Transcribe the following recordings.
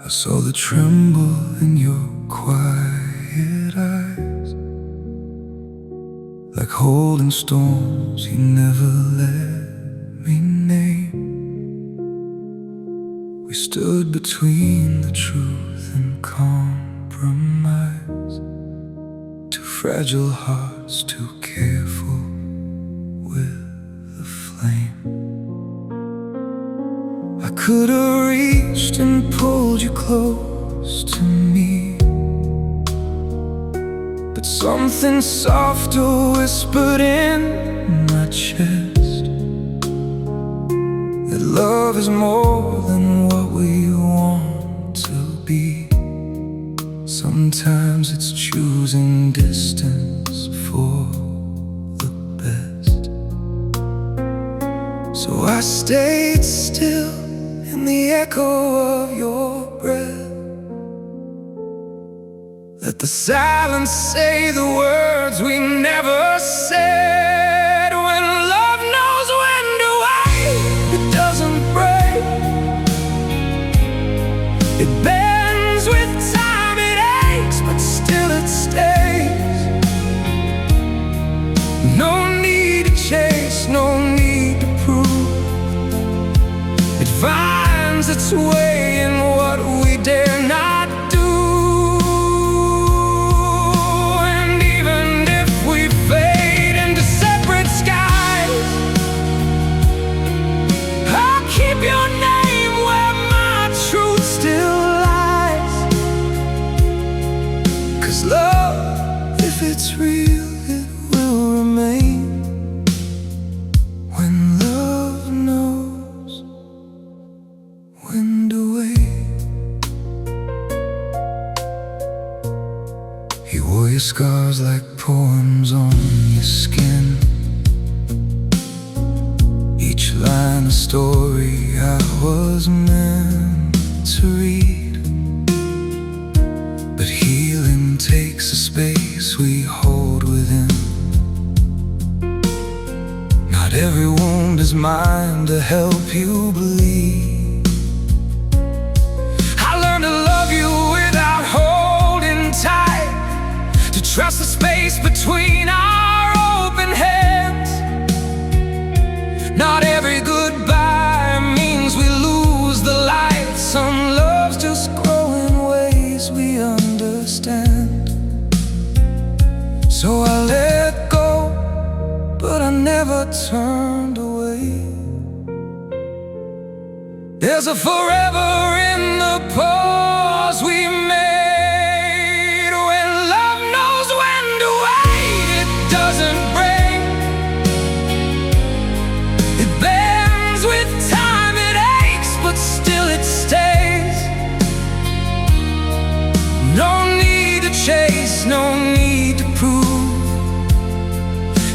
I saw the tremble in your quiet eyes, like holding storms you never let me name. We stood between the truth and compromise, two fragile hearts, too careful with the flame. I could have reached and pulled you close to me, but something softer whispered in my chest that love is more than what we want to be. Sometimes it's choosing distance for the best. So I stayed still in the echo of your breath. Let the silence say the words we never said. When love knows when to wait, it doesn't break, it bends with time, it aches, but still it stays. No need to chase, no need to prove, it finds its way in what we dare not do. And even if we fade into separate skies, I'll keep your name where my truth still lies. 'Cause love, if it's real, it will remain. When love knows when to wait. He wore your scars like poems on your skin, each line a story I was meant to read. But healing takes a space we hold within. Not every wound is mine to help you believe. I learned to love you without holding tight, to trust the space between our open hands. Not every goodbye means we lose the light. Some loves just grow in ways we understand. So I let go, but I never turned away. There's a forever in the pause we made. When love knows when to wait, it doesn't break, it bends with time, it aches, but still it stays. No need to chase, no need to prove,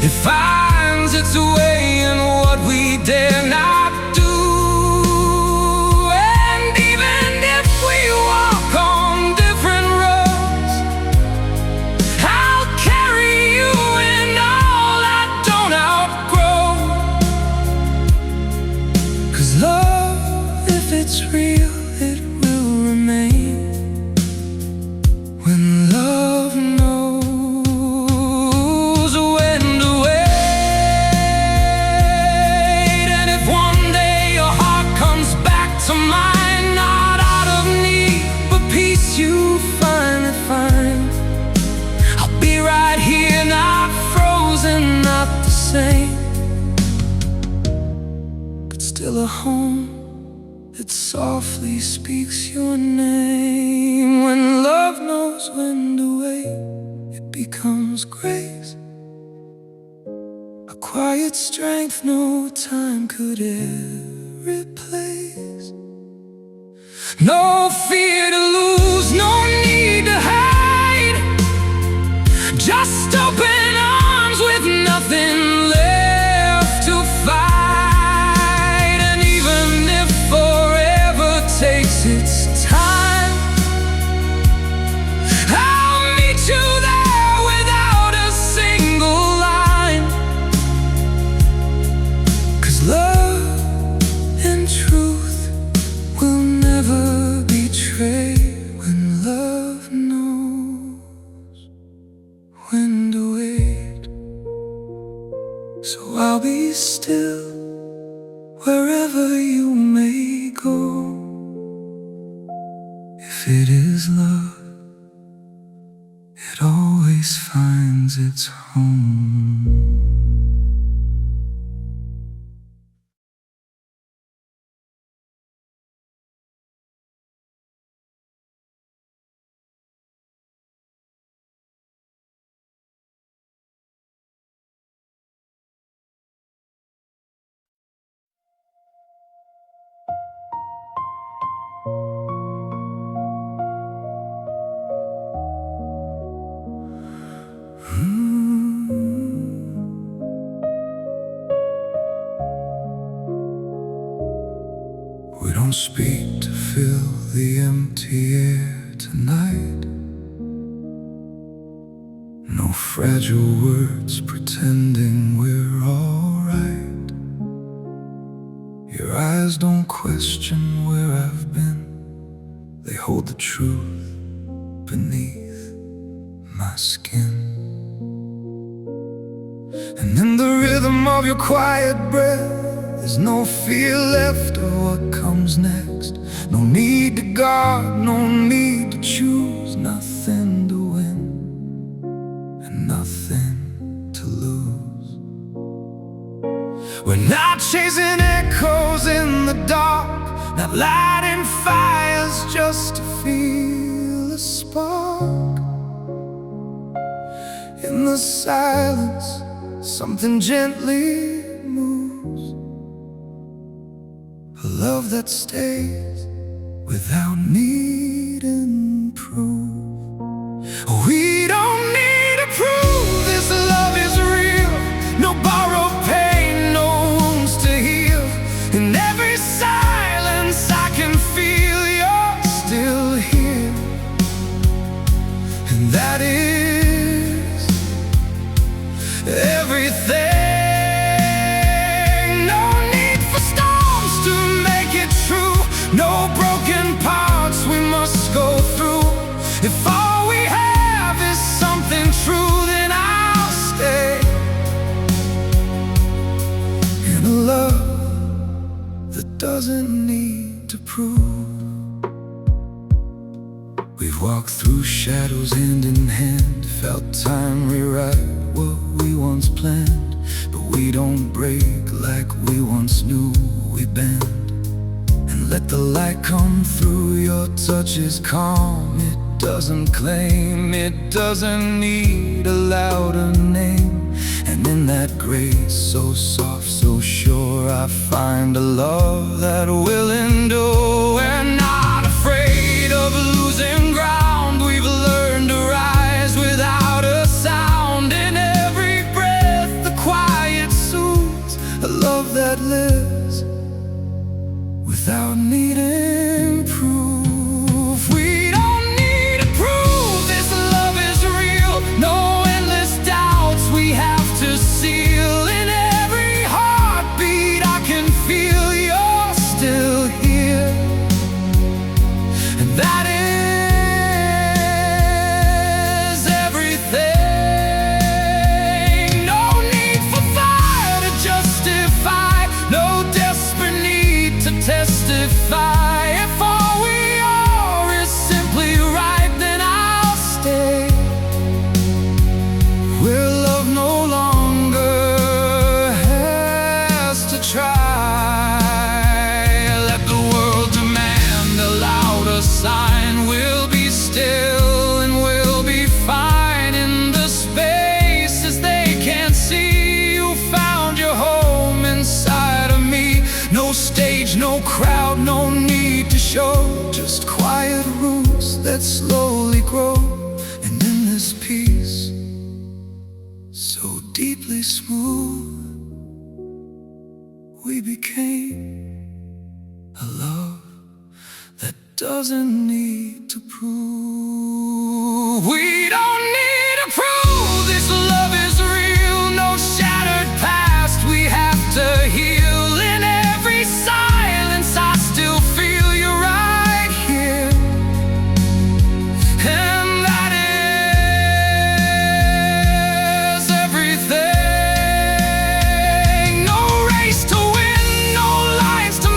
it finds its way in what we dare not do. And even if we walk on different roads, I'll carry you in all I don't outgrow. 'Cause love, if it's real, it will remain. When love knows when to wait. And if one day your heart comes back to mine, not out of need, but peace you finally find, I'll be right here, not frozen, not the same, but still a home that softly speaks your name. When love knows when to wait, it becomes grace, a quiet strength no time could ever replace. No fear to lose, no need to hide, just open arms with nothing left to fight. And even if forever takes its time, I'll meet you there without a single line. 'Cause love and truth will never betray. wherever you may go. If it is love, it always finds its home. We don't speak to fill the empty air tonight. No fragile words pretending we're alright. Your eyes don't question where I've been. They hold the truth beneath my skin. And in the rhythm of your quiet breath, there's no fear left of what comes next. No need to guard, no need to choose. Nothing to win and nothing to lose. We're not chasing echoes in the dark, not lighting fires just to feel a spark. In the silence, something gently moves. A love that stays without needing proof. We don't need to prove this love is real. No borrowed pain, no wounds to heal. In every silence I can feel you're still here. And that is everything. No broken parts we must go through. If all we have is something true, then I'll stay in a love that doesn't need to prove. We've walked through shadows hand in hand, felt time rewrite what we once planned. But we don't break like we once knew. We bend. Let the light come through. Your touch is calm. It doesn't claim, it doesn't need a louder name. And in that grace, so soft, so sure, I find a love that will endure. We're not afraid of losing ground. We've learned to rise without a sound. In every breath, the quiet soothes. A love that lives without needing proof. We don't need to prove this love is real. No endless doubts we have to seal. In every heartbeat I can feel you're still here. And that is everything. No need for fire to justify, no desperate need to testify. If all we are is simply right, then I'll stay where love no longer has to try. Let the world demand a louder sign. We'll be still and we'll be fine. In the spaces they can't see, you found your home inside of me. No stage, no crowd, no need to show. Just quiet roots that slowly grow. And in this peace, so deeply smooth, we became a love that doesn't need to prove. We don't need to prove this love is real. No shattered past we have to heal. In every silence I still feel you right here. And that is everything. No race to win, no lines to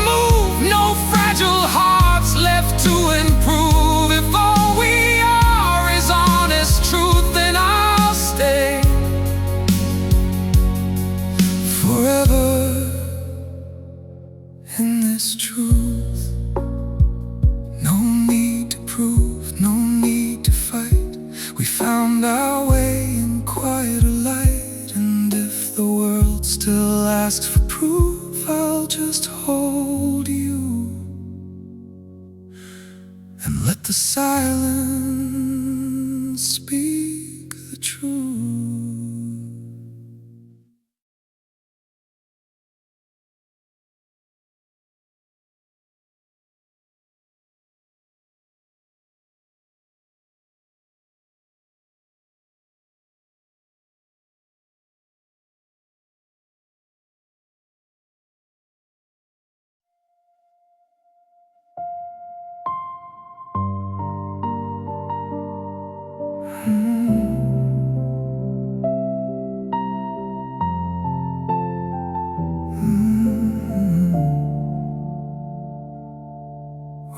is truth. No need to prove, no need to fight. We found our way in quieter light. And if the world still asks for proof, I'll just hold you and let the silence speak the truth.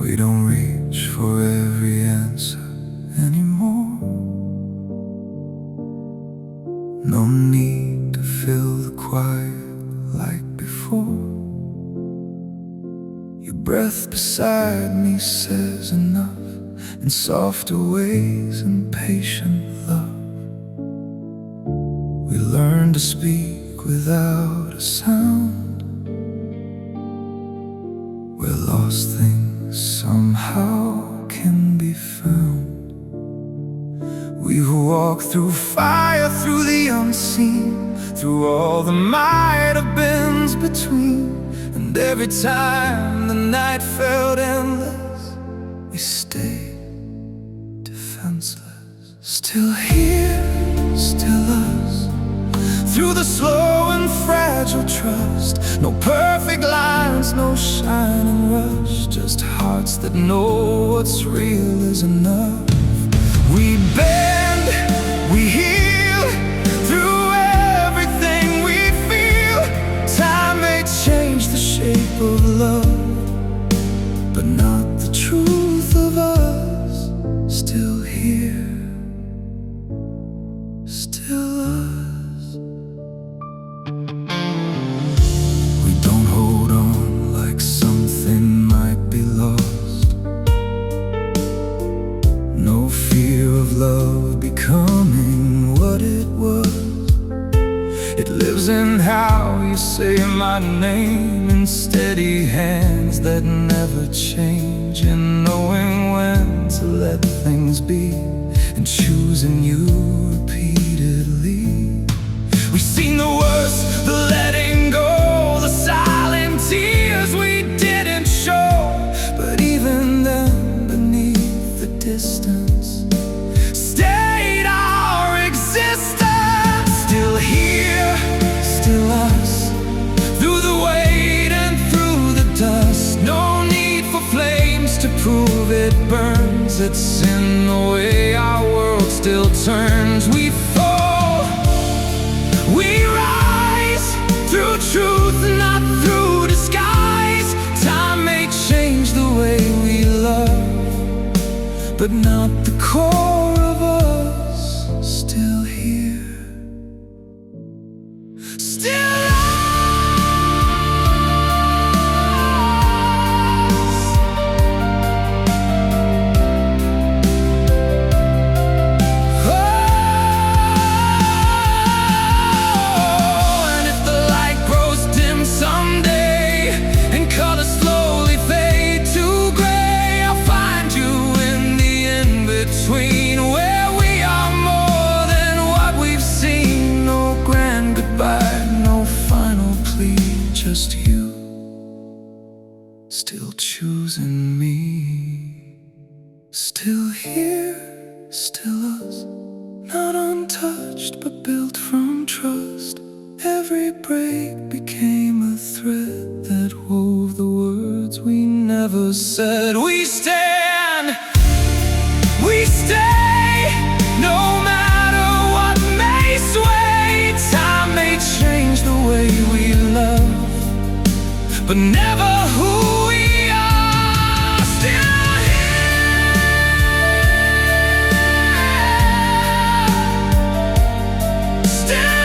We don't reach for every answer anymore. No need to fill the quiet like before. Your breath beside me says enough, in softer ways and patient love. We learn to speak without a sound, where lost things somehow can be found. We've walked through fire, through the unseen, through all the might have beens between. And every time the night felt endless, we stayed defenseless. Still here, still us, through the slow and fragile trust. No perfect lines, no shining rush, just hearts that know what's real is enough. We bend, we heal, through everything we feel. Time may change the shape of love, but not the truth of us. Still here, still us. We don't hold on like something might be lost. No fear of love becoming what it was. It lives in how you say my name, in steady hands that never change, in knowing when to let things be, and choosing you repeatedly. We've seen the worst, the letting go, the silent tears we didn't show. But even then, beneath the distance, stayed our existence. Still here, still us, through the weight and through the dust. No need for flames to prove it burns. It's in the way our world still turns. We fall, we rise, through truth, not through disguise. Time may change the way we love, but not the core of us. Still here, still us. Oh, and if the light grows dim someday, and colors slowly fade to gray, I'll find you in the in-between, where we are more than what we've seen. No grand goodbye, no final plea, just you still choosing me. Still here, still us, not untouched but built from trust. Every break became a thread that wove the words we never said. We stand, we stay, no matter what may sway. Time may change the way we love, but never who we are. Still here, still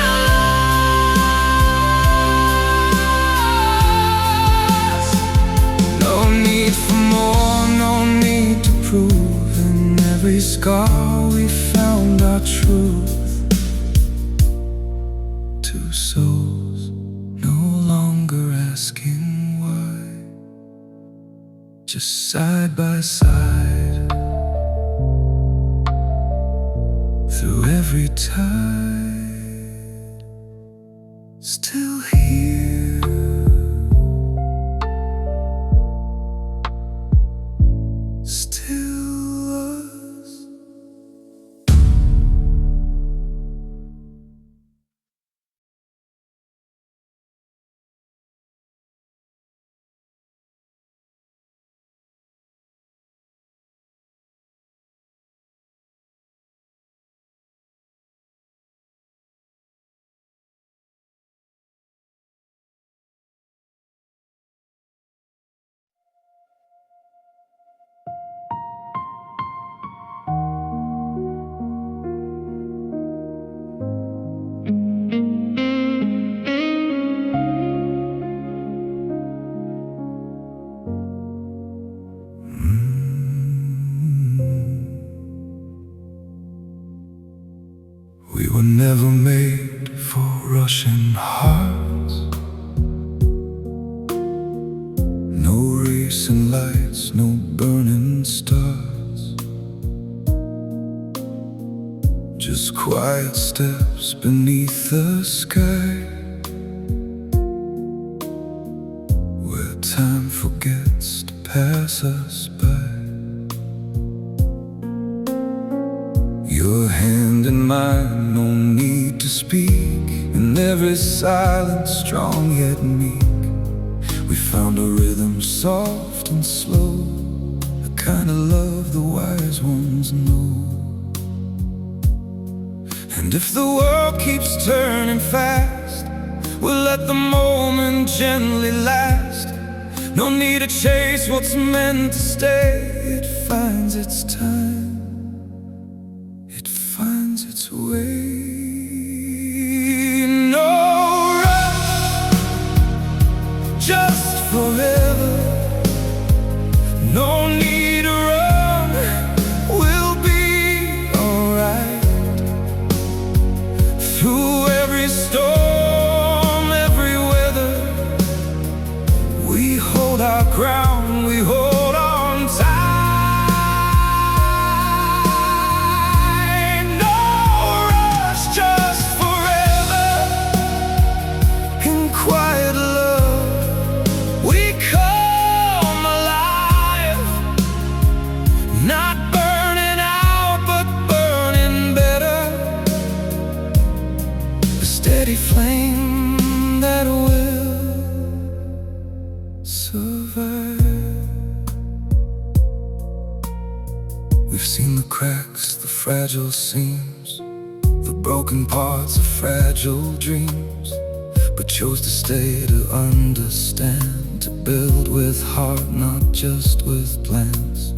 us. scar we found our truth. Two souls no longer asking why, just side by side through every tide, still here, still us. We were never made for rushing hearts. No racing lights, no burning stars. Just quiet steps beneath the sky, where time forgets to pass us by. Your hand in mine, no need to speak. In every silence, strong yet meek, we found a rhythm soft and slow, the kind of love the wise ones know. And if the world keeps turning fast, we'll let the moment gently last. No need to chase what's meant to stay. It finds its time, it finds its way. No rush, just forever. No need to run, we'll be alright. Through every storm, every weather, we hold our ground, we hold on tight. No rush, just forever. In quiet love, we come alive. Not burning out, but burning better. A steady flame that will survive. We've seen the cracks, the fragile seams, the broken parts of fragile dreams, but chose to stay to understand, to build with heart, not just with plans.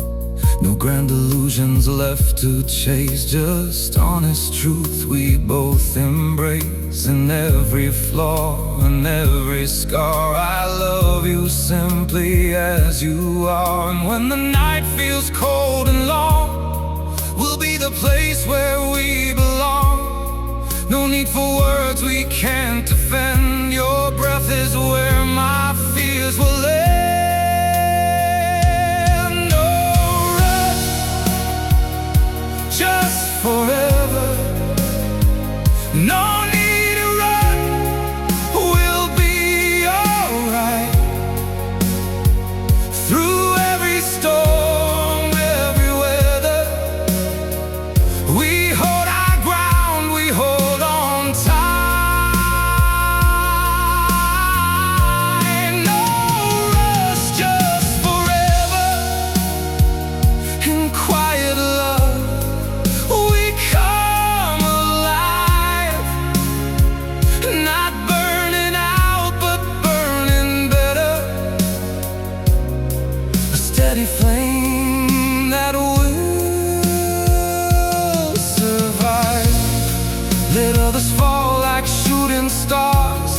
No grand illusions left to chase, just honest truth we both embrace. In every flaw and every scar, I love you simply as you are. And when the night feels cold and long, we'll be the place where we belong. No need for words we can't defend. Your breath is where my fears will end. No rush, just forever. No need to run, we'll be alright. Through every storm, every weather, we hold our ground, we hold on tight. No rush, just forever. In quiet love, we come alive. Not burning out, but burning better. A steady flame that will survive. Let others fall like shooting stars.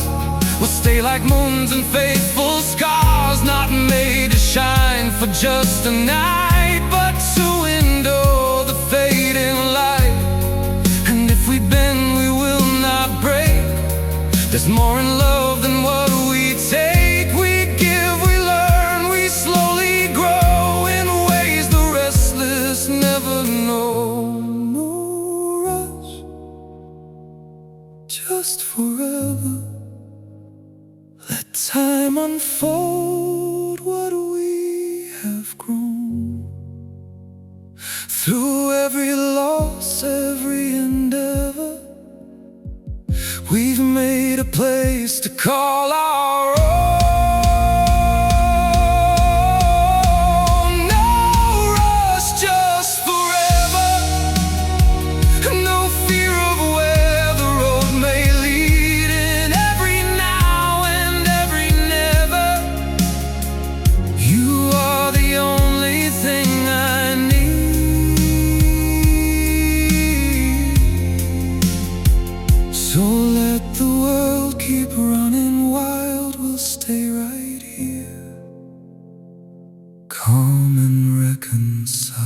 We'll stay like moons and faithful scars, not made to shine for just a night, but to endure the fate unfold what we have grown. Through every loss, every endeavor, we've made a place to call our own. So let the world keep running wild, we'll stay right here, calm and reconciled.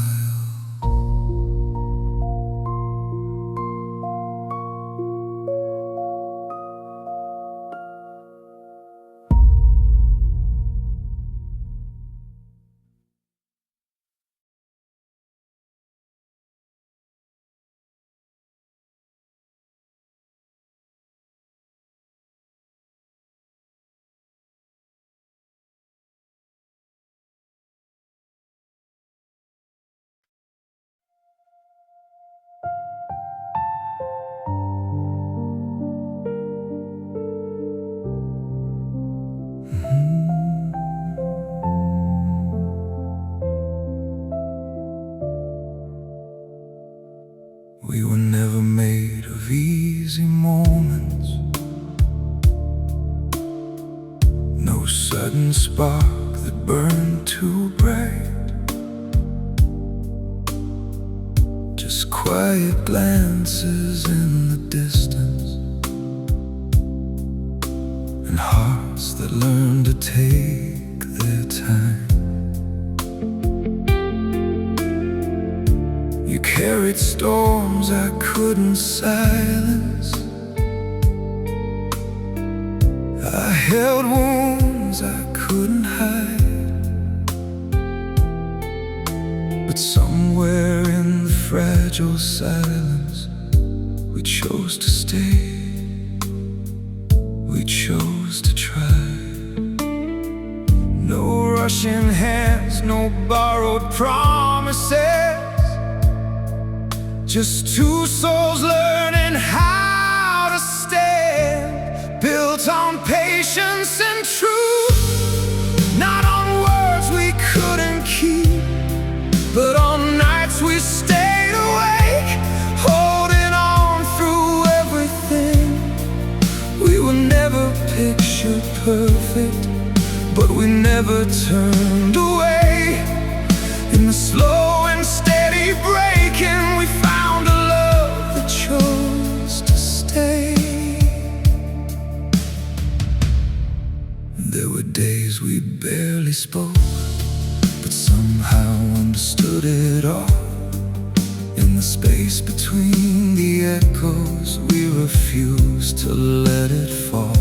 We were never made of easy moments, no sudden spark that burned too bright, just quiet glances in the distance, and hearts that learn to take their time. You carried storms I couldn't silence, I held wounds I couldn't hide, but somewhere in the fragile silence, we chose to stay, we chose to try. No rushing hands, no borrowed promises, just two souls learning how to stand, built on patience and truth, not on words we couldn't keep, but on nights we stayed awake, holding on through everything. We were never picture perfect, but we never turned away. In the slow and steady breaking, we found a love that chose to stay. There were days we barely spoke, but somehow understood it all. In the space between the echoes, we refused to let it fall.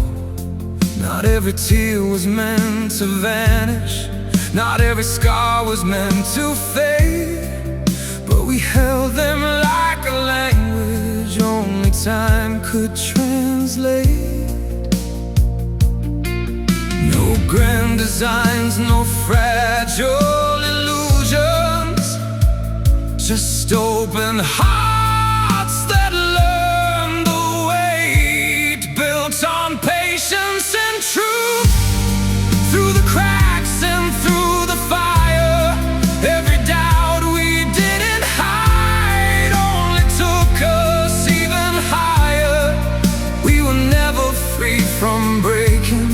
Not every tear was meant to vanish, not every scar was meant to fade, but we held them like a language only time could translate. No grand designs, no fragile illusions, just open hearts that learn the weight, built on patience and truth. Through the cracks and through the fire, every doubt we didn't hide only took us even higher. We were never free from breaking,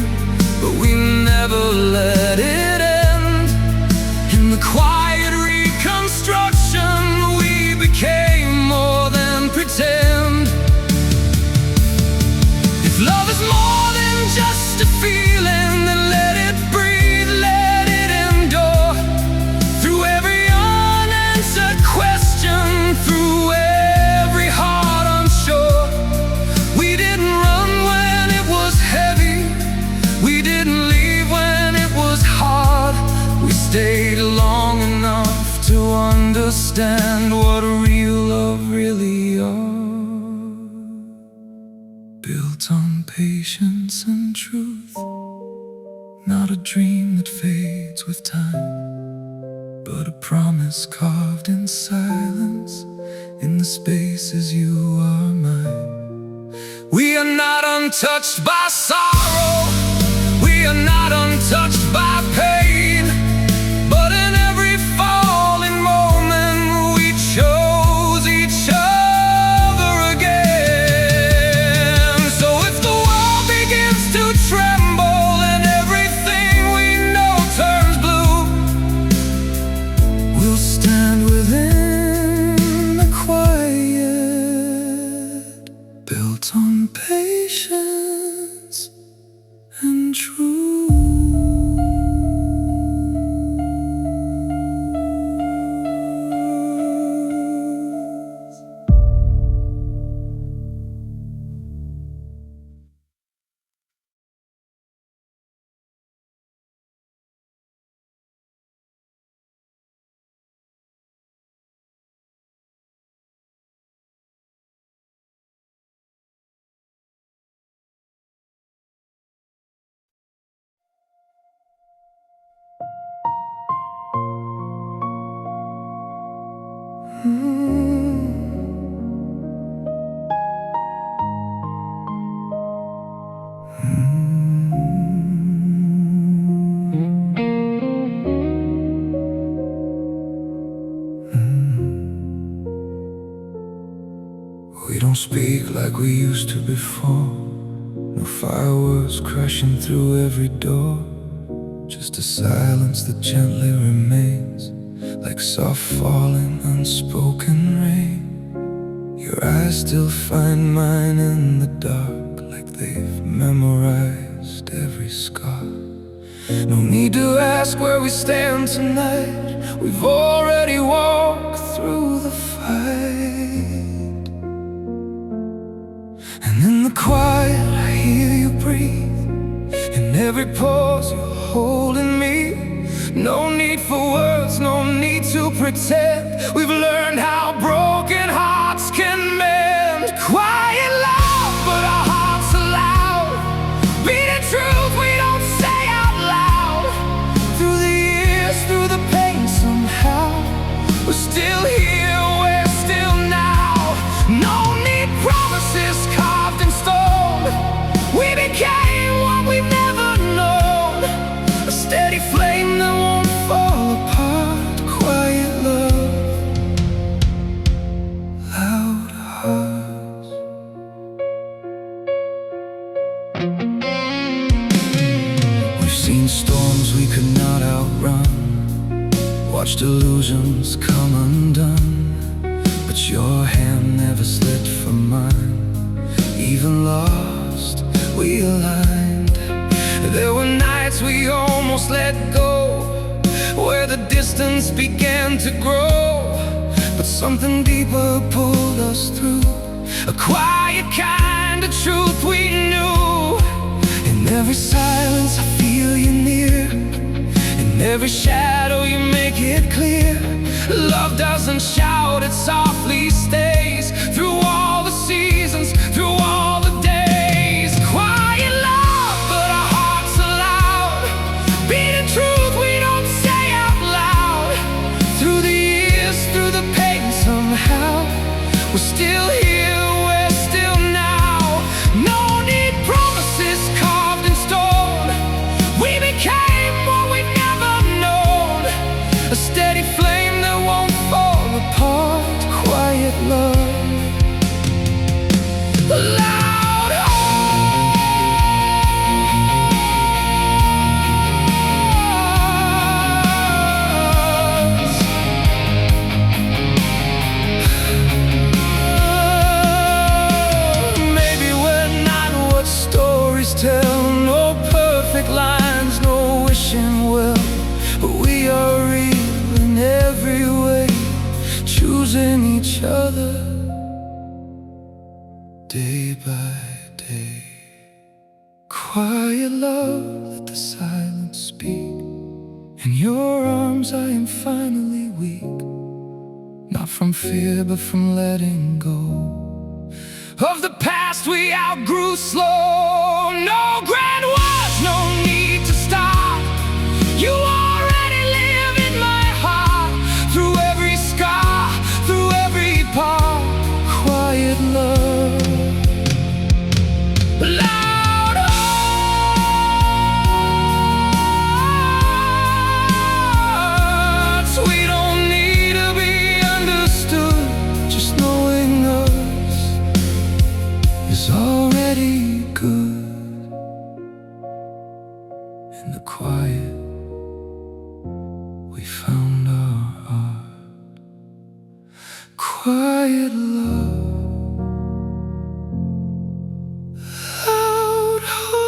but we never let it end. In the quiet reconstruction, we became more than pretend. If love is more than just a feeling, then let it breathe, let it endure. Through every unanswered question, through every heart unsure. We didn't run when it was heavy, we didn't leave when it was hard. We stayed long enough to understand what real love really are, built on patience and truth, not not a dream that fades with time, but a promise carved in silence, in the spaces you are mine. We are not untouched by sorrow, we are not untouched by pain, but in every falling moment we chose each other again. So if the world begins to tremble and everything we know turns blue, we'll stand within the quiet, built on patience and truth. We don't speak like we used to before. No fireworks crashing through every door. Just a silence that gently remains, like soft falling unspoken rain. Your eyes still find mine in the dark, like they've memorized every scar. No need to ask where we stand tonight, we've already walked through the fight. And in the quiet I hear you breathe, in every pause you're holding me. No need for words, no need to pretend. We've learned how broken hearts can mend. Quiet love, but our hearts are loud, beating truth we don't say out loud. Through the years, through the pain, somehow we're still here, we're still now. No need promises carved in stone. We became what we've never known, a steady flame that won't fall apart. Quiet love, loud hearts. We've seen storms we could not outrun, watched illusions come undone, but your hand never slipped from mine. Even lost, we aligned. There were nights we almost let go, where the distance began to grow, but something deeper pulled us through, a quiet kind of truth we knew. In every silence I feel you near, in every shadow you make it clear. Love doesn't shout, it softly stays, through all the seasons, through all the days. Quiet love, but our hearts are loud, beating truth we don't say out loud. Through the years, through the pain, somehow we're still here, we're still now. No need promises carved in stone. We became what we've never known, a steady flame that won't fall apart. Quiet love, loud hearts. Maybe we're not what stories tell, no perfect lines, no wishing well, but we are real in every way, choosing each other day by day. Quiet love, let the silence speak. In your arms I am finally weak, not from fear but from letting go of the past we outgrew slow. No grand words, no need to stop, we found our art. Quiet love, loud hearts.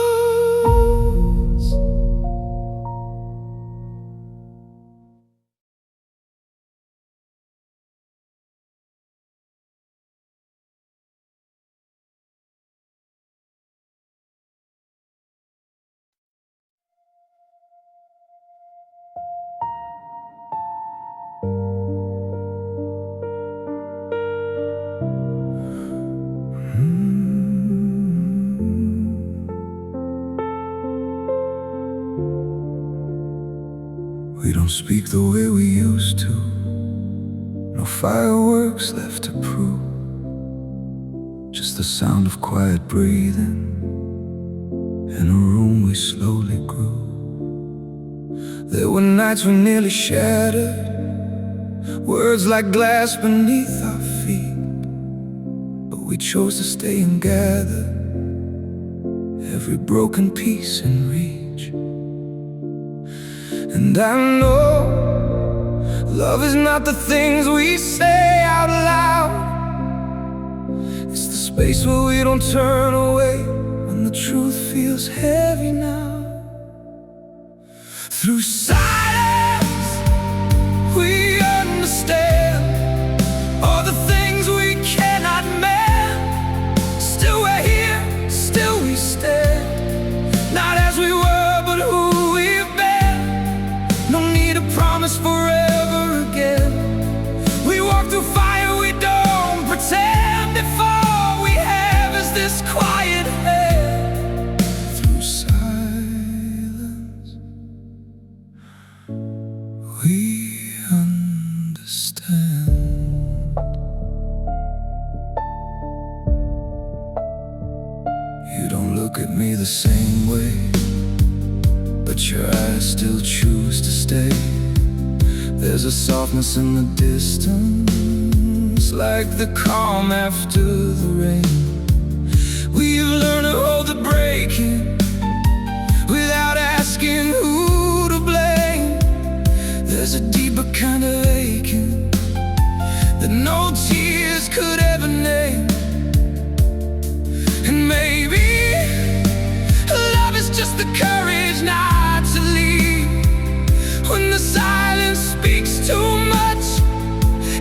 We don't speak the way we used to. No fireworks left to prove. Just the sound of quiet breathing in a room we slowly grew. There were nights we nearly shattered, words like glass beneath our feet. But we chose to stay and gather every broken piece in reach. And I know love is not the things we say out loud. It's the space where we don't turn away when the truth feels heavy now. Through silence we understand all the things we cannot mend. Still we're here, still we stand, not as we were but who we've been. No need to promise forever again. We walk through fire, we don't pretend. If all we have is this quiet hand. Through silence we understand. You don't look at me the same way, but your eyes still choose to stay. There's a softness in the distance, like the calm after the rain. We've learned to hold the breaking without asking who to blame. There's a deeper kind of aching that no tears could ever name. And maybe love is just the courage not to leave when the silence speaks too much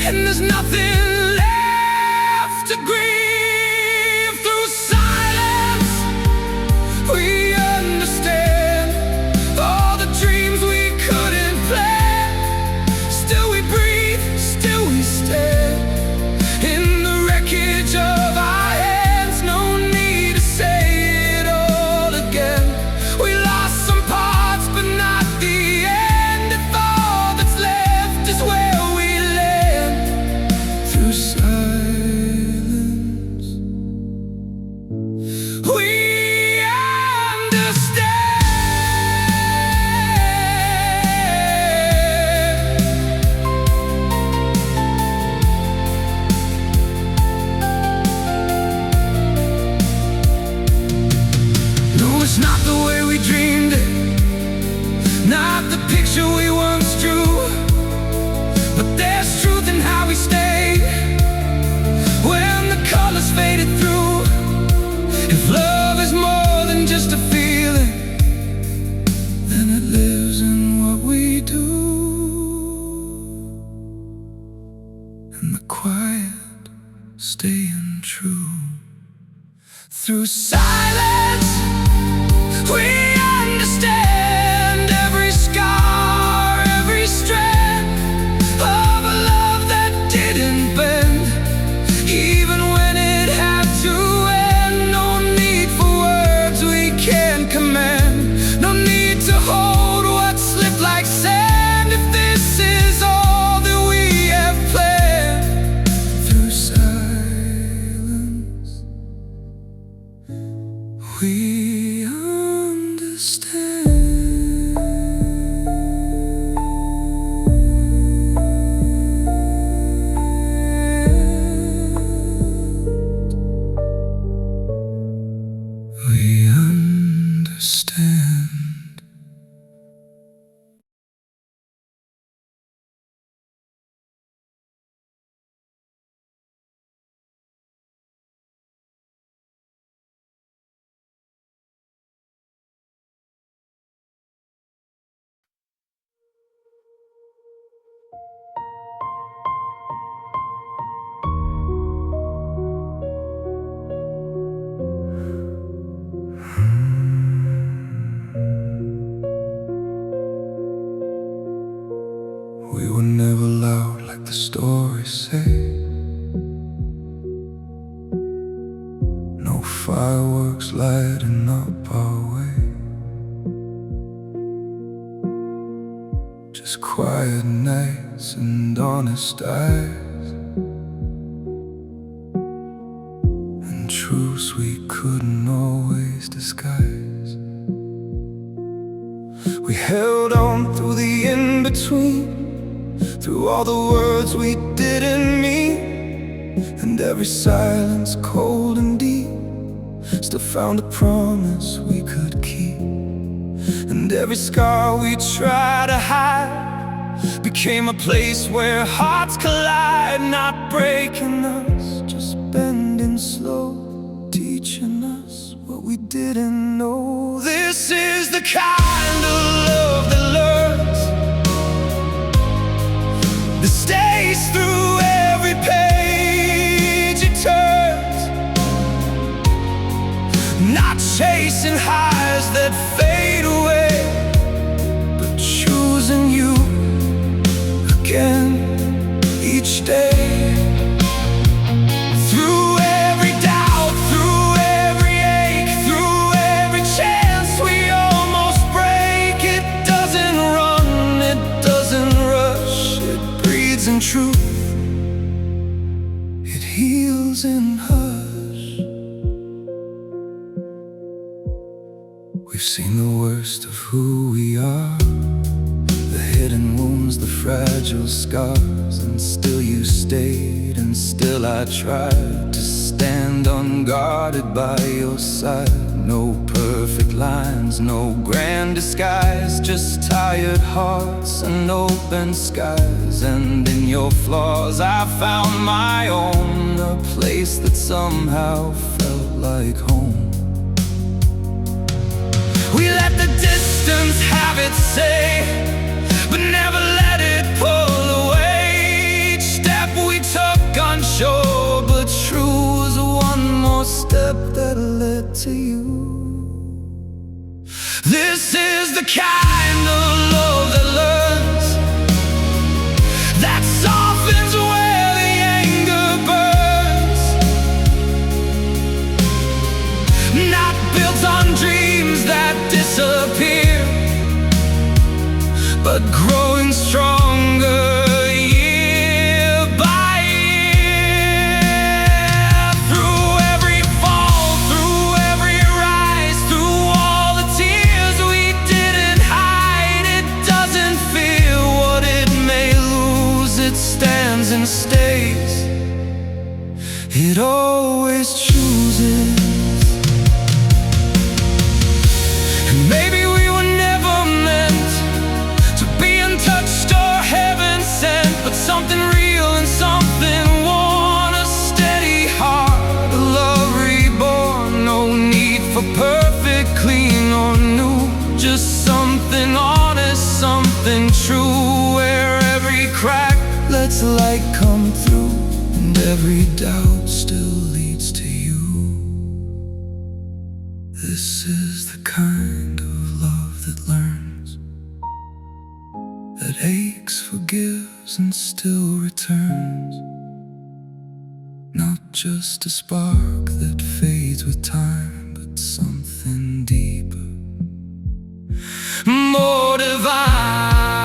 and there's nothing left to grieve. Through silence we understand all the dreams we couldn't plan. Still we breathe, still we stand in the wreckage of our hands. No need to say it all again. We lost some parts but not the end. If all that's left is where we land. Through silence we understand. No, it's not the way we dreamed it, not the picture we once drew. But there's truth in how we stayed when the colors faded through. If love is more than just a feeling, then it lives in what we do. And the quiet staying true. Through silence we understand every scar, every strand of a love that didn't bend, even when it had to end. No need for words we can't command. No need to hold what slipped like sand. If this is all that we have planned. Through silence we understand. We were never loud like the stories say. No fireworks lighting up our way. Just quiet nights and honest eyes, and truths we couldn't always disguise. We held on through the in-between, through all the words we didn't mean, and every silence cold and deep still found a promise we could keep. And every scar we tried to hide became a place where hearts collide, not breaking us, just bending slow, teaching us what we didn't know. This is the kind of love that learns, that stays through every page it turns, not chasing highs that fade away, but choosing you again each day. Through every doubt, through every ache, through every chance we almost break, it doesn't run, it doesn't rush, it breathes in truth, it heals in hush. We've seen the worst of who we are, the hidden wounds, the fragile scars, and still you stayed, and still I tried to stand unguarded by your side. No perfect lines, no grand disguise, just tired hearts and open skies. And in your flaws I found my own, a place that somehow felt like home. We let the distance have its say, but never let it pull away. Each step we took unsure but true was one more step that led to you. This is the kind of love that learns, that softens where the anger burns, not built on dreams that disappear, but growing stronger year by year. Through every fall, through every rise, through all the tears we didn't hide, it doesn't fear what it may lose, it stands and stays, it always chooses. And maybe we were never meant to be untouched or heaven sent, but something real and something worn, a steady heart, a love reborn. No need for perfect, clean or new, just something honest, something true, where every crack lets light come through, and every doubt still leads to you. This is the kind of love that learns, that aches, forgives, and still returns, not just a spark that fades with time, but something deeper, more divine.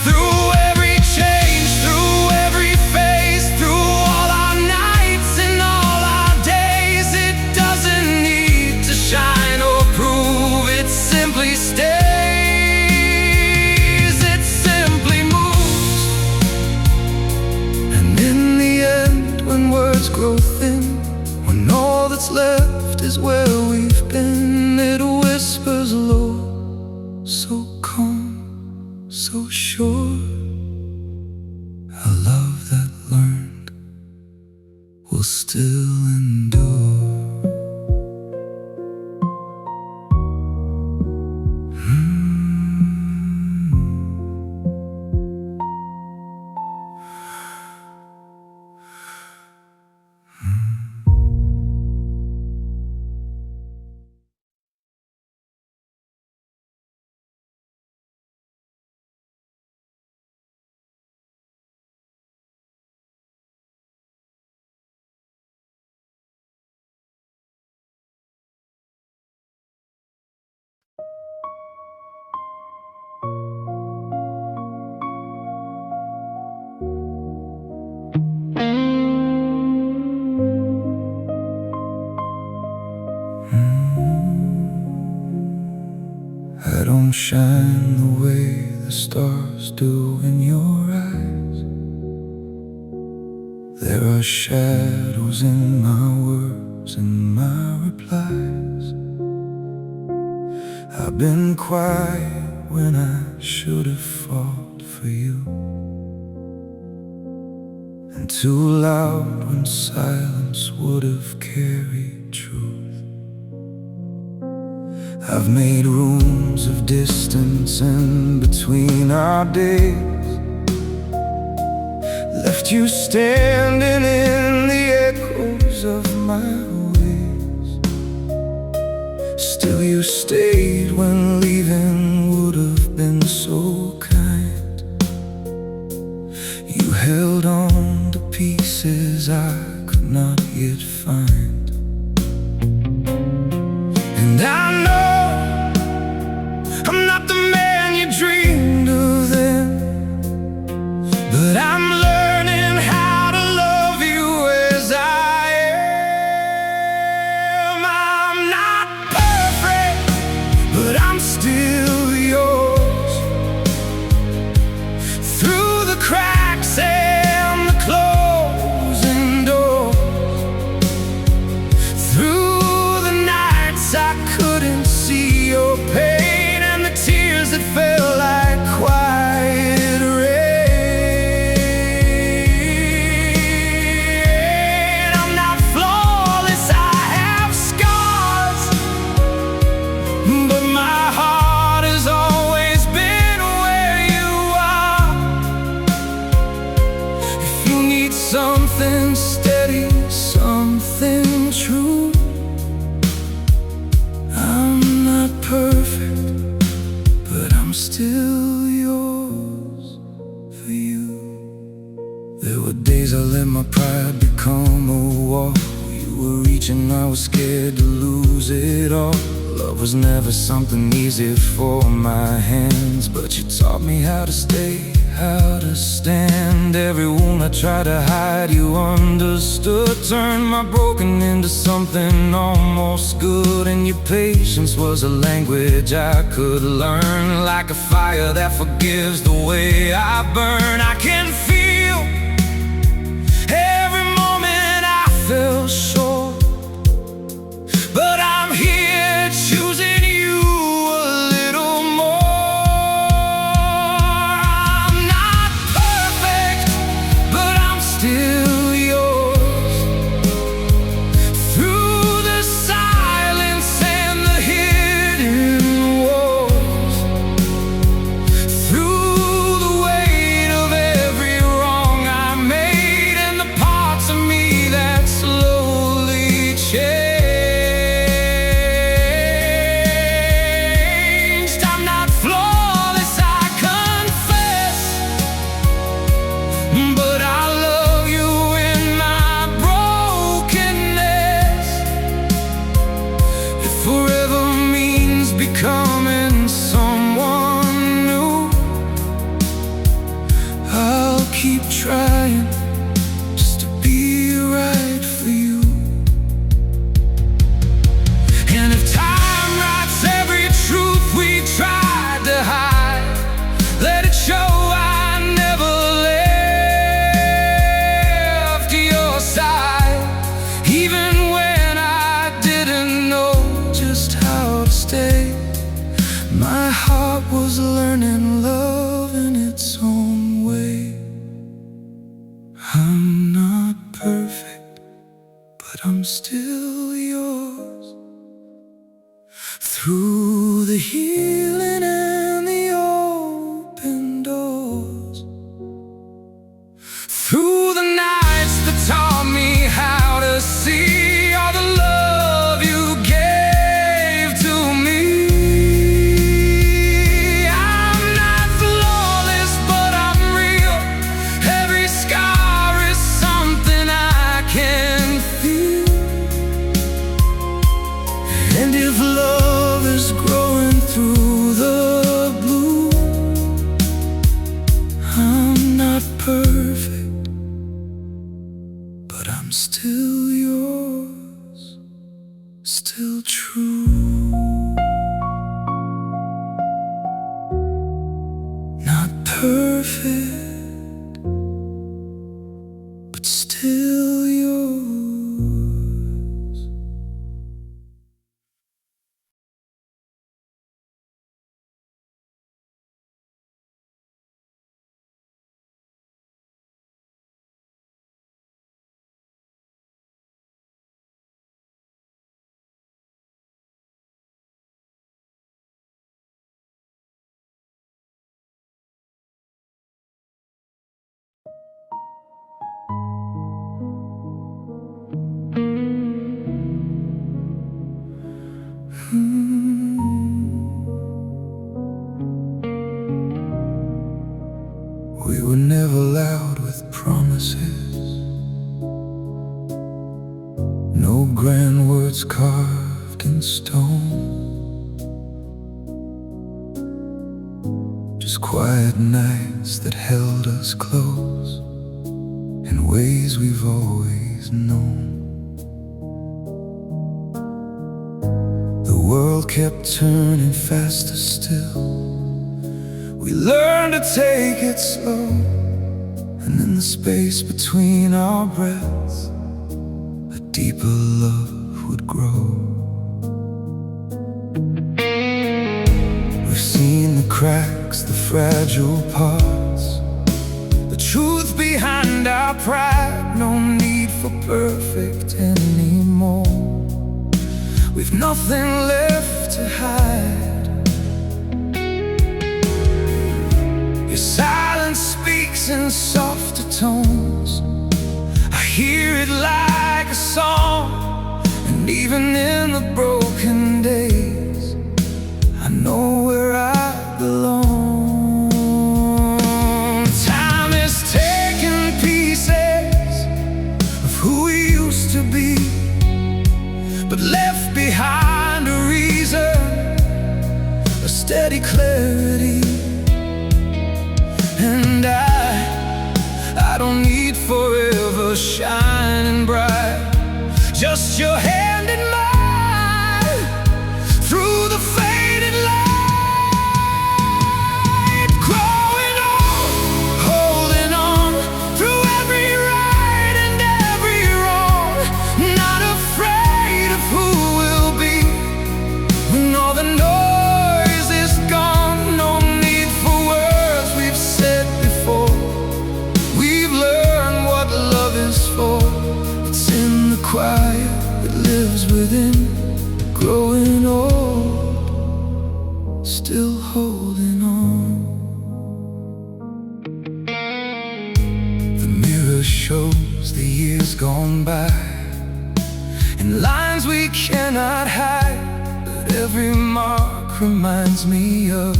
Through every change, through every phase, through all our nights and all our days, it doesn't need to shine or prove, it simply stays, it simply moves. And in the end, when words grow thin, when all that's left is where we've been, it whispers low, so calm, so sure, a love that learned will still endure. shine the way the stars do in your eyes. There are shadows in my words and my replies. I've been quiet when I should have fought for you, and too loud when silence would have carried truth. I've made rooms of distance in between our days, left you standing in the echoes of my ways. Still you stayed when leaving would have been so kind. You held on to pieces I could not yet find. And I know I'm not the man you dreamed of then, but I'm learning how to love you as I am. I'm not perfect, but I'm still yours. Through the cracks and the closing doors, through the nights I couldn't see your pain, and the tears that fell like quiet rain. I'm not flawless, I have scars, but my heart has always been where you are. If you need something steady, something true, I'm not perfect, but I'm still yours for you. There were days I let my pride become a wall. You were reaching, I was scared to lose it all. Love was never something easy for my hands, but you taught me how to stay, how to stand. Every wound I tried to hide, you understood. Turned my broken into something almost good, and your patience was a language I could learn. Like a fire that forgives the way I burn. I can feel every moment I fell short, but I'm here choosing you a little more. I'm not perfect, but I'm still yours. Through the silence and the hidden wars, through the weight of every wrong I made, and the parts of me that slowly changed. I'm not flawless, I confess, but I love you in my brokenness. If forever means becoming someone new, I'll keep trying just to be right for you. And if time writes every truth we tried to hide, let it show I never left your side. Even when I didn't know just how to stay, my heart was learning love in its own way. I'm not perfect, but I'm still yours. Through the healing and the open doors, through the nights that taught me how to see all the love you gave to me. I'm not flawless, but I'm real. Every scar is something I can feel. And if love is growing through the blue, I'm not perfect, but I'm still yours, still true. imperfect, but still yours. We were never loud with promises, no grand words carved in stone, just quiet nights that held us close in ways we've always known. The world kept turning faster still. We learned to take it slow, and in the space between our breaths, a deeper love would grow. We've seen the cracks, the fragile parts, the truth behind our pride. No need for perfect anymore. We've nothing left to hide. Your silence speaks in softer tones. I hear it like a song. And even in the broken days, I know where I belong. Time is taking pieces of who we used to be, but left behind a reason, a steady clarity. And I don't need forever shining bright, just your hand in mine through the faded light. Growing on, holding on through every right and every wrong, not afraid of who will be when all the noise is gone. No need for words we've said before. We've learned what love is for. It's in the quiet that lives within, growing old, still holding on. The mirror shows the years gone by, and lines we cannot hide, but every mark reminds me of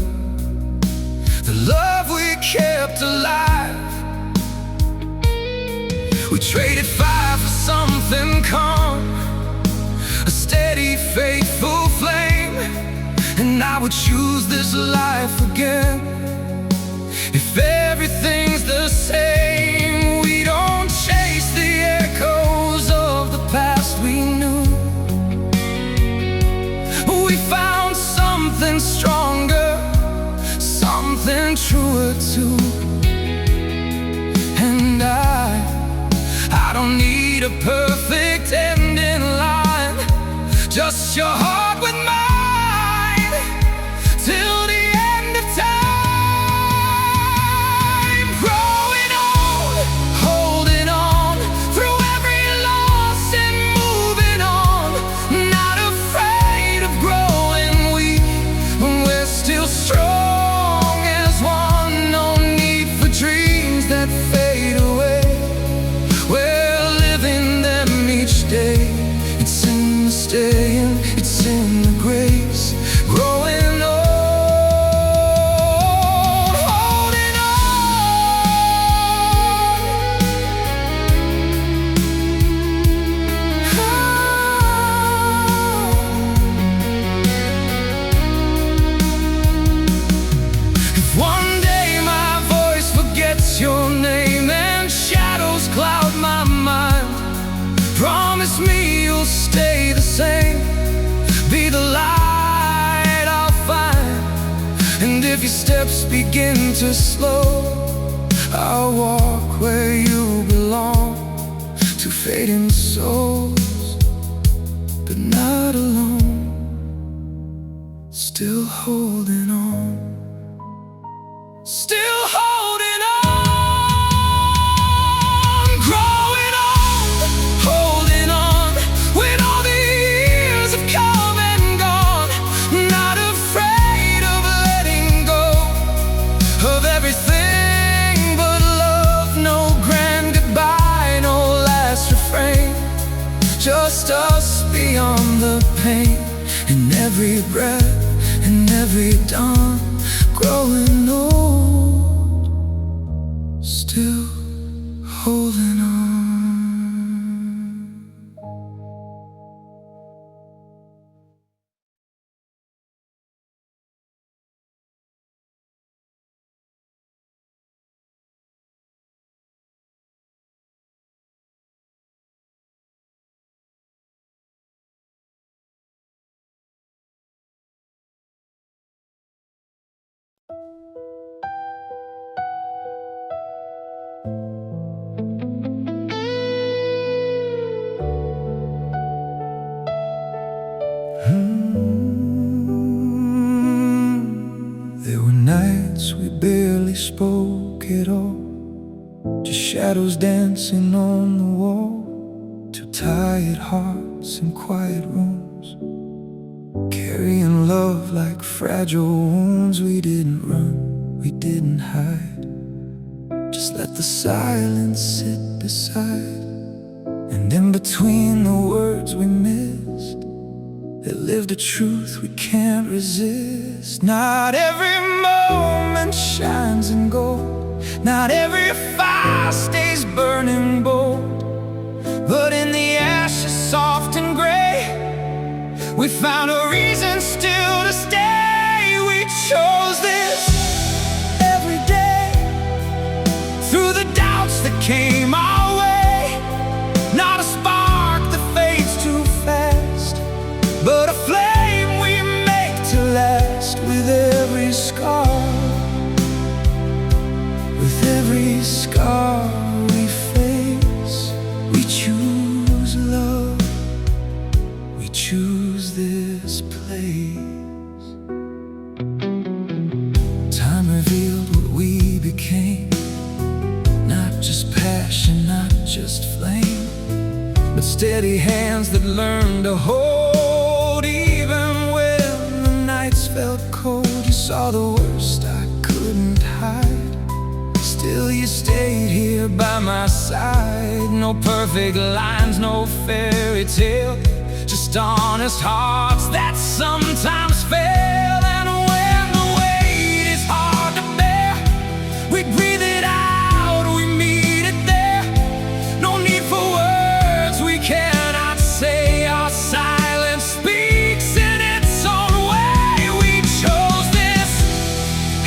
the love we kept alive. We traded fire for something calm, a steady, faithful flame. And I would choose this life again if everything's the same. We don't chase the echoes of the past we knew. We found something stronger, something truer too. And I don't need a perfect ending line, just your heart with mine till the end of time. Growing old, holding on through every loss and moving on, not afraid of growing weak when we're still strong as one. No need for dreams that fade away. We're living them each day. It's in the staying, it's in the grace. Growing old, holding on. If one day my voice forgets your name and shadows cloud my mind, promise me you'll stay the same, be the light I'll find. And if your steps begin to slow, fading souls, but not alone. Still holding on, still holding on, growing on, holding on. When all the years have come and gone, not afraid of letting go of everything but love. No grand goodbye, no last refrain, just us beyond the pain. In every breath, in every dawn, growing old, still holding on. There were nights we barely spoke at all, just shadows dancing on the wall. Two tired hearts in quiet rooms, carrying love like fragile wounds. We didn't run, we didn't hide, just let the silence sit beside. And in between the words we missed, there lived a truth we can't resist. Not every moment shines in gold, not every fire stays burning bold, but in the ashes soft and gray, we found a reason still to stay. We chose this every day, through the doubts that came our way. Not a spark that fades too fast, but a flame we make to last. With every scar, with every scar we face, we choose love, we choose this place. Time revealed what we became, not just passion, not just flame, but steady hands that learn to hold. Even when the nights felt cold, you saw the worst I couldn't hide, still you stayed here by my side. No perfect lines, no fairy tale, just honest hearts that sometimes fail. And when the weight is hard to bear, we breathe it out, we meet it there. No need for words we cannot say, our silence speaks in its own way. We chose this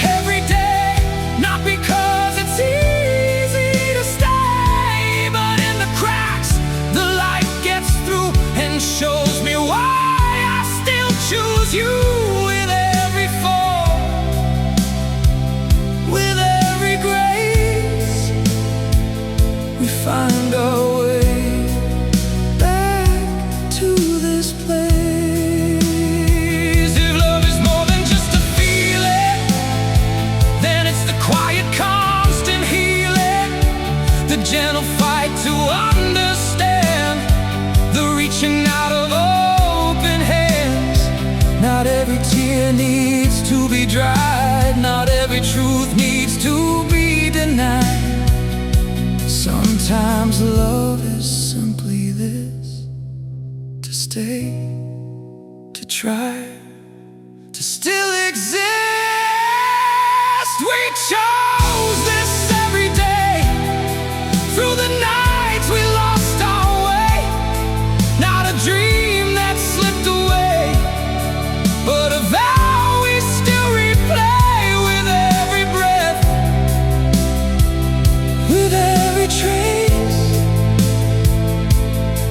every day, not because it's easy to stay, but in the cracks the light gets through and shows me why I still choose you. With every fall, with every grace, we find our way back to this place. If love is more than just a feeling, then it's the quiet, constant healing, the gentle fight to understand, the reaching out of open hands. Not every tear needs to be dried, not every truth needs to be denied. Sometimes love is simply this, to stay, to try, to still exist. We chose this every day, through the nights we lost our way. Not a dream that slipped away, but a vow we still replay. With every breath, with every trace,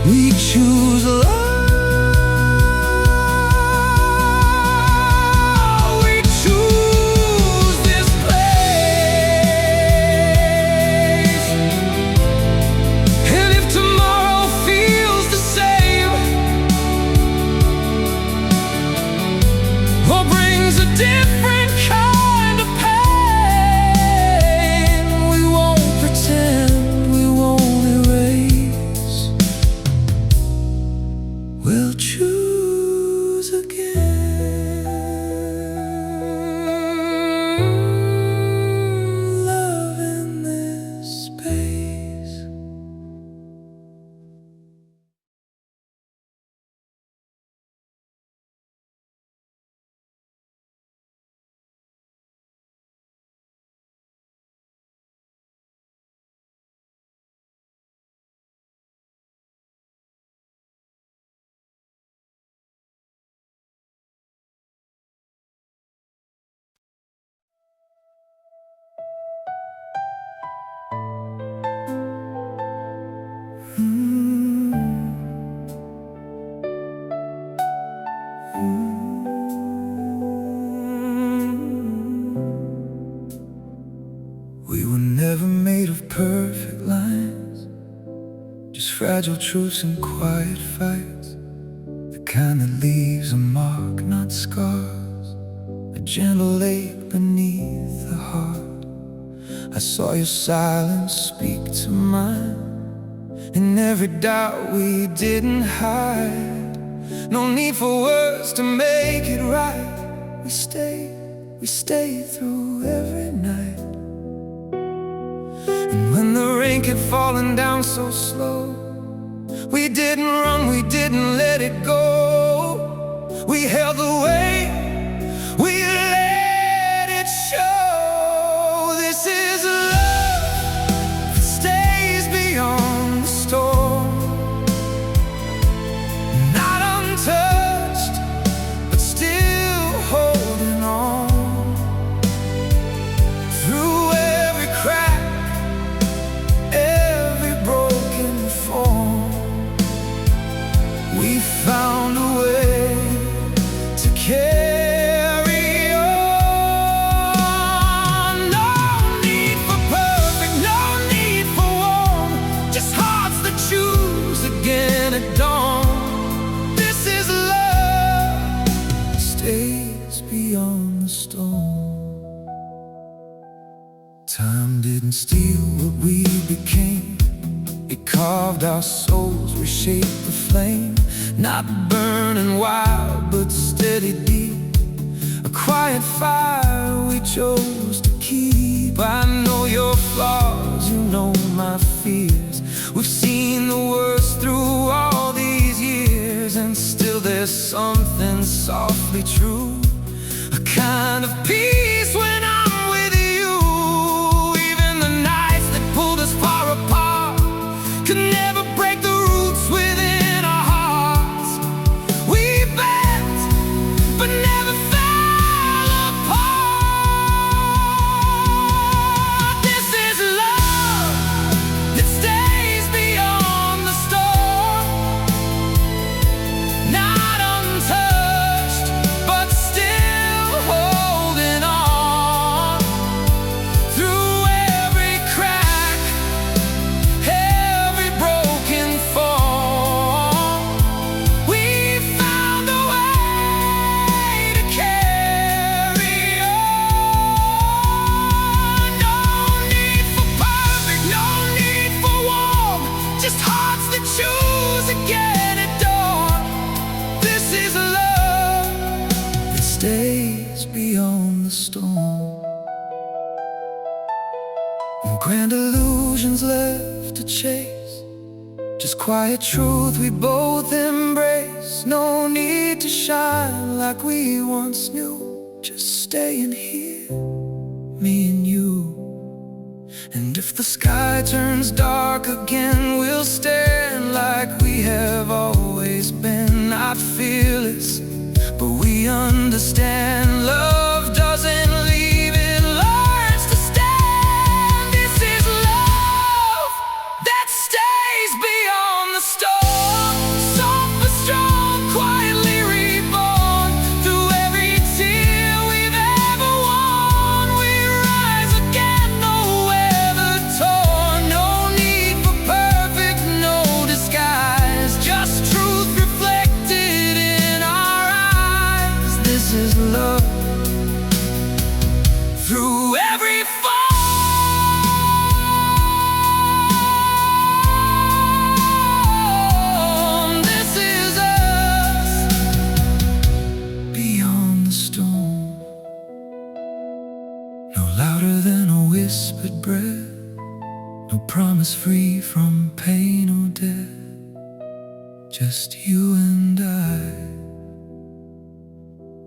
we choose love. We choose this place. of perfect lines, just fragile truths and quiet fights, the kind that leaves a mark, not scars, a gentle ache beneath the heart. I saw your silence speak to mine, in every doubt we didn't hide. No need for words to make it right. We stayed through every night. And when the rain kept falling down so slow, we didn't run, we didn't let it go. We held the weight, we let it show. This is love that stays beyond the storm, not untouched, but still holding on. Through every crack, every broken form, we found a way to carry on. No need for perfect, no need for warm, just hearts that choose again at dawn. This is love that stays beyond the storm. Time didn't steal what we became. It carved our souls, reshaped the flame. Not burning wild, but steady deep. A quiet fire we chose to keep. I know your flaws, you know my fears. We've seen the worst through all these years, and still there's something softly true, a kind of peace when I'm with you. Even the nights that pulled us far apart could never break the roots within our hearts. We bent, but never fell apart. This is love that stays beyond the storm, not untouched, but still holding on. Through every crack, every broken form, we found a way to carry on. No need for perfect, no need for warm, just hearts that choose again at dawn. This is love that stays beyond the storm. No grand illusions left to chase, just quiet truth we both embrace. No need to shine like we once knew, just staying here, me and you. And if the sky turns dark again, we'll stand like we have always been. Not fearless, but we understand love doesn't leave, it learns to stand. This is love that stays beyond the storm, soft but strong, quietly reborn. Through every tear we've ever worn, we rise again, no weather torn. No need for perfect, no disguise, just truth reflected in our eyes. This is love through every form. This is us beyond the storm. No louder than a whispered breath, no promise free from pain or death, just you and I,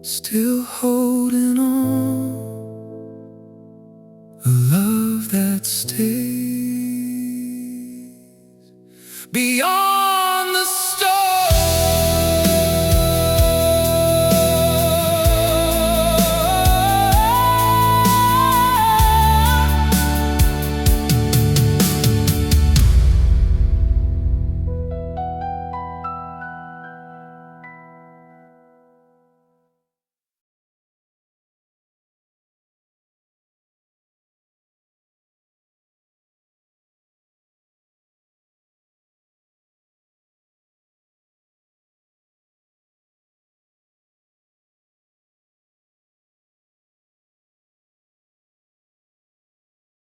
still holding on. A love that stays beyond